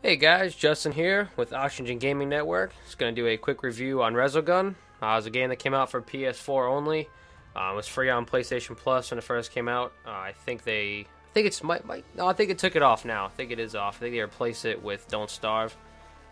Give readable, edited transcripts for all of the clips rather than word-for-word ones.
Hey guys, Justin here with OxygenGamingNetwork. Just going to do a quick review on RESOGUN. It was a game that came out for PS4 only. It was free on PlayStation Plus when it first came out. I think it took it off now. I think it is off. I think they replaced it with Don't Starve.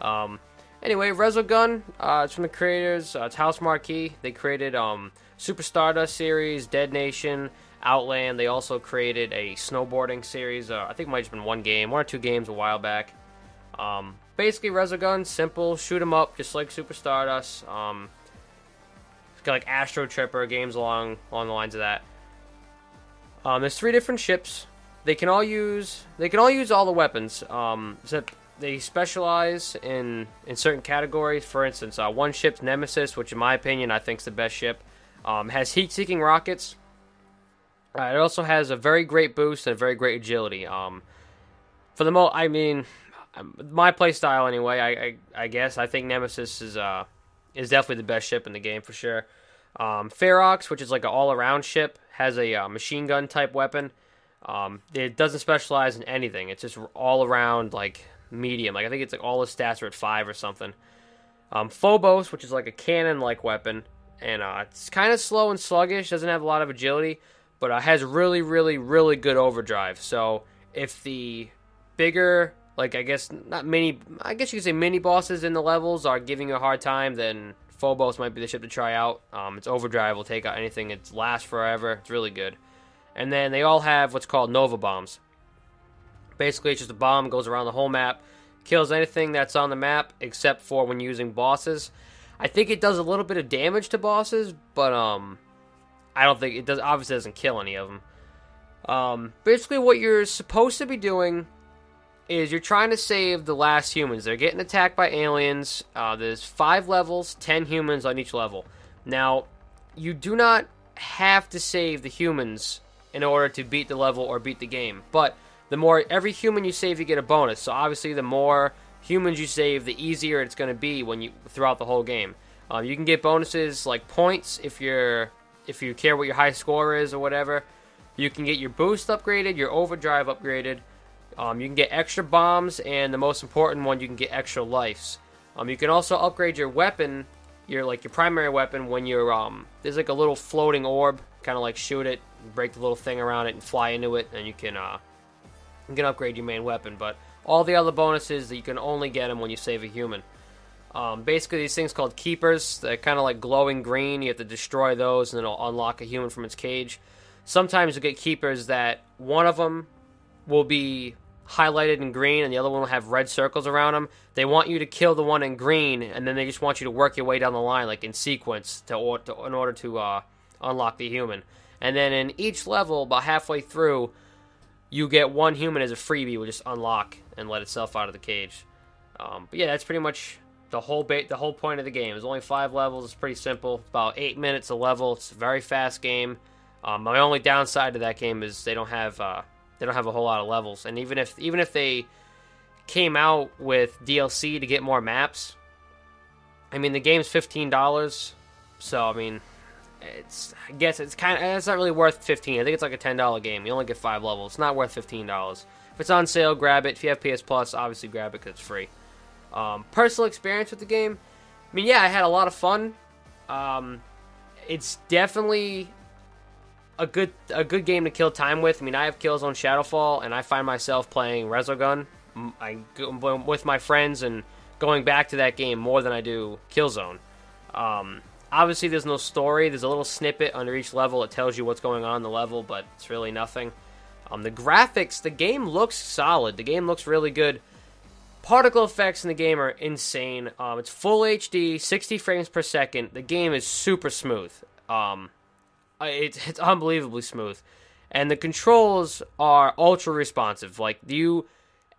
Anyway, RESOGUN, it's from the creators. It's House Marquee. They created Super Stardust series, Dead Nation, Outland. They also created a snowboarding series. I think it might have just been one or two games a while back. Basically, RESOGUN, simple, shoot 'em up, just like Super Stardust. It's got like Astro Tripper games along the lines of that. There's 3 different ships. They can all use all the weapons. Except they specialize in certain categories. For instance, one ship's Nemesis, which in my opinion I think is the best ship. Has heat-seeking rockets. It also has a very great boost and a very great agility. For the my playstyle anyway, I guess I think Nemesis is definitely the best ship in the game for sure. Ferox, which is like an all-around ship, has a machine gun type weapon. It doesn't specialize in anything. It's just all around like medium. Like I think it's like all the stats are at 5 or something. Phobos, which is like a cannon like weapon, and it's kind of slow and sluggish. Doesn't have a lot of agility, but has really good overdrive. So if the bigger, like I guess you could say mini bosses in the levels are giving you a hard time, then Phobos might be the ship to try out. Its overdrive will take out anything. It lasts forever. It's really good. And then they all have what's called Nova Bombs. Basically, it's just a bomb, goes around the whole map, kills anything that's on the map except for when using bosses. I think it does a little bit of damage to bosses, but I don't think it does. Obviously, doesn't kill any of them. Basically, what you're supposed to be doing is you're trying to save the last humans. They're getting attacked by aliens. There's 5 levels, 10 humans on each level. Now, you do not have to save the humans in order to beat the level or beat the game. But every human you save, you get a bonus. So obviously, the more humans you save, the easier it's going to be throughout the whole game. You can get bonuses like points if you care what your high score is or whatever. You can get your boost upgraded, your overdrive upgraded. You can get extra bombs, and the most important one, you can get extra lives. You can also upgrade your weapon, your primary weapon, when there's like a little floating orb, kind of like shoot it, break the little thing around it, and fly into it, and you can upgrade your main weapon. But all the other bonuses, that you can only get them when you save a human. Basically, these things called keepers, they're kind of like glowing green. You have to destroy those, and then it'll unlock a human from its cage. Sometimes you get keepers that one of them will be highlighted in green and the other one will have red circles around them. They want you to kill the one in green, and then they just want you to work your way down the line, like in sequence, in order to unlock the human. And then in each level, about halfway through, you get one human as a freebie. Will just unlock and let itself out of the cage. But yeah, that's pretty much the whole point of the game. There's only 5 levels. It's pretty simple. About 8 minutes a level. It's a very fast game. My only downside to that game is they don't have a whole lot of levels. And even if they came out with DLC to get more maps, I mean the game's $15, so I mean it's not really worth $15. I think it's like a $10 game. You only get 5 levels. It's not worth $15. If it's on sale, grab it. If you have PS Plus, obviously grab it because it's free. Personal experience with the game, I mean, yeah, I had a lot of fun. It's definitely a good game to kill time with. I mean, I have Killzone Shadowfall, and I find myself playing RESOGUN with my friends and going back to that game more than I do Killzone. Obviously, there's no story. There's a little snippet under each level that tells you what's going on in the level, but it's really nothing. The graphics, the game looks solid. The game looks really good. Particle effects in the game are insane. It's full HD, 60 frames per second. The game is super smooth. It's unbelievably smooth, and the controls are ultra responsive. Like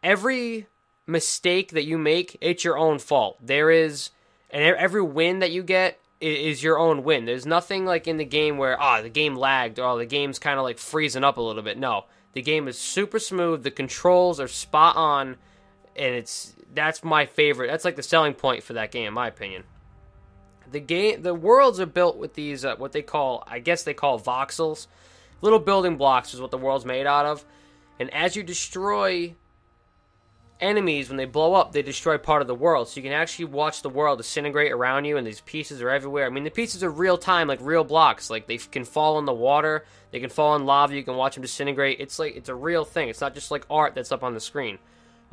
every mistake that you make, it's your own fault. And every win that you get is your own win. There's nothing like in the game where the game lagged or the game's kind of like freezing up a little bit. No, the game is super smooth. The controls are spot on, and that's my favorite. That's like the selling point for that game, in my opinion. The worlds are built with these what they call voxels. Little building blocks is what the world's made out of. And as you destroy enemies, when they blow up, they destroy part of the world. So you can actually watch the world disintegrate around you, and these pieces are everywhere. I mean, the pieces are real time, like real blocks. Like, they can fall in the water, they can fall in lava, you can watch them disintegrate. It's like, it's a real thing. It's not just like art that's up on the screen.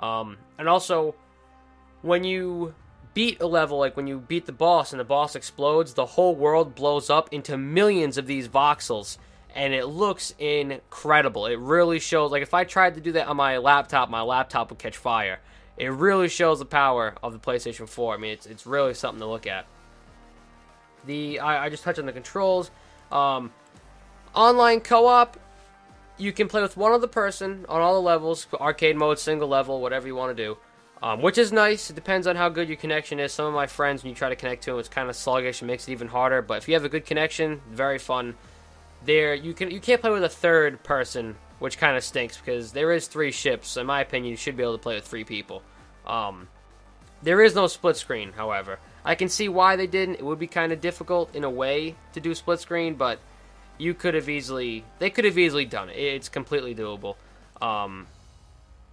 And also, when you beat a level, like when you beat the boss and the boss explodes, the whole world blows up into millions of these voxels. And it looks incredible. It really shows, like if I tried to do that on my laptop would catch fire. It really shows the power of the PlayStation 4. I mean, it's really something to look at. I just touched on the controls. Online co-op, you can play with one other person on all the levels, arcade mode, single level, whatever you want to do. Which is nice. It depends on how good your connection is. Some of my friends, when you try to connect to them, it's kind of sluggish and makes it even harder. But if you have a good connection, very fun. There, you can't play with a third person, which kind of stinks because there is 3 ships. In my opinion, you should be able to play with 3 people. There is no split screen, however. I can see why they didn't. It would be kind of difficult in a way to do split screen, but they could have easily done it. It's completely doable. And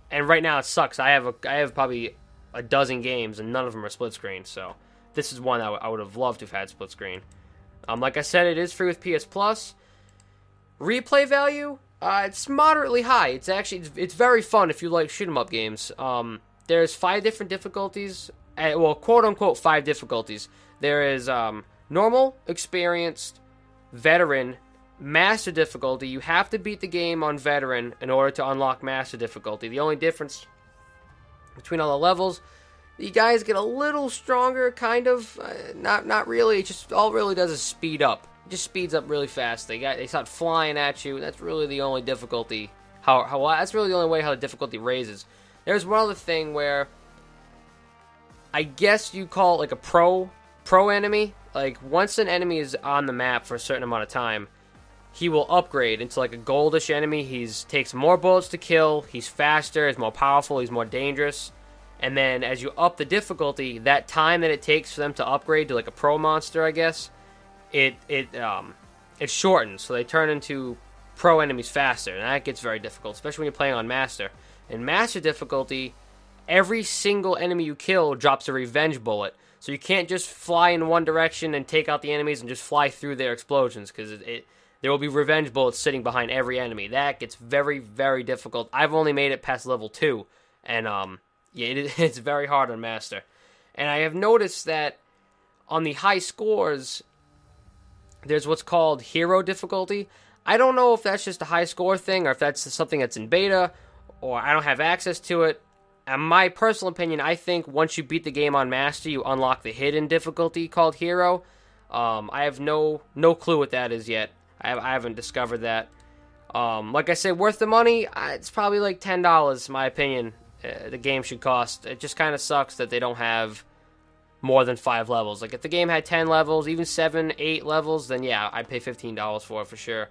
right now it sucks. I have probably a dozen games and none of them are split screen. So this is one I would have loved to have had split screen. Like I said, it is free with PS Plus. Replay value, it's moderately high. It's very fun if you like shoot 'em up games. There's 5 different difficulties. Well, quote unquote 5 difficulties. There is normal, experienced, veteran, master difficulty. You have to beat the game on veteran in order to unlock master difficulty. The only difference between all the levels, you guys get a little stronger, kind of. Not really. It just all it really does is speed up. It just speeds up really fast. They start flying at you. That's really the only difficulty. That's really the only way how the difficulty raises. There's one other thing where I guess you call it like a pro enemy. Like once an enemy is on the map for a certain amount of time, he will upgrade into like a goldish enemy. Takes more bullets to kill. He's faster. He's more powerful. He's more dangerous. And then as you up the difficulty, that time that it takes for them to upgrade to like a pro monster, I guess, it shortens. So they turn into pro enemies faster, and that gets very difficult, especially when you're playing on master. In master difficulty, every single enemy you kill drops a revenge bullet. So you can't just fly in one direction and take out the enemies and just fly through their explosions, because there will be revenge bullets sitting behind every enemy. That gets very, very difficult. I've only made it past level 2, and yeah, it's very hard on master. And I have noticed that on the high scores, there's what's called hero difficulty. I don't know if that's just a high score thing or if that's something that's in beta or I don't have access to it. In my personal opinion, I think once you beat the game on master, you unlock the hidden difficulty called hero. I have no clue what that is yet. I haven't discovered that. Like I said, worth the money? It's probably like $10 in my opinion. The game should cost. It just kind of sucks that they don't have more than 5 levels. Like if the game had 10 levels, even 7, 8 levels, then yeah, I'd pay $15 for it for sure.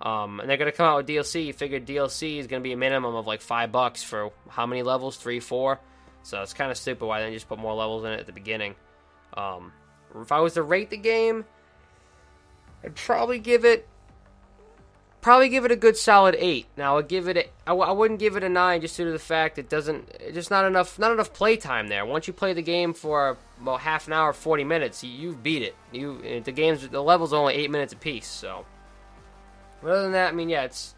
And they're going to come out with DLC. You figure DLC is going to be a minimum of like $5 for how many levels? 3, 4? So it's kind of stupid why they didn't just put more levels in it at the beginning. If I was to rate the game, I'd probably give it a good solid 8. Now I wouldn't give it a 9 just due to the fact it's just not enough playtime there. Once you play the game for about half an hour, 40 minutes, you've beat it. The levels are only 8 minutes apiece, so. But other than that, I mean, yeah, it's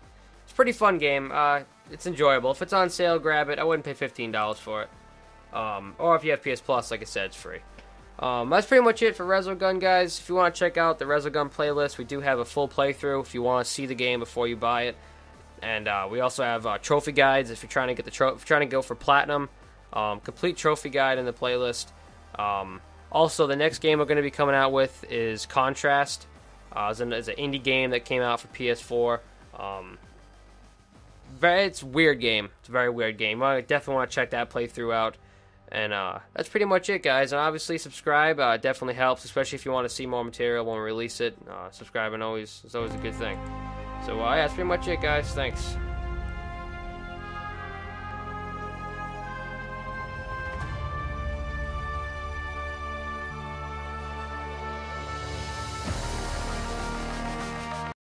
a pretty fun game. It's enjoyable. If it's on sale, grab it. I wouldn't pay $15 for it. Or if you have PS Plus, like I said, it's free. That's pretty much it for RESOGUN, guys. If you want to check out the RESOGUN playlist, we do have a full playthrough if you want to see the game before you buy it. And we also have trophy guides if you're trying to get if you're trying to go for platinum. Complete trophy guide in the playlist. Also, the next game we're going to be coming out with is Contrast. It's an indie game that came out for PS4. It's a weird game. It's a very weird game. I definitely want to check that playthrough out. And that's pretty much it, guys. And obviously, subscribe. Definitely helps, especially if you want to see more material when we release it. Subscribing is always a good thing. So, yeah, that's pretty much it, guys. Thanks.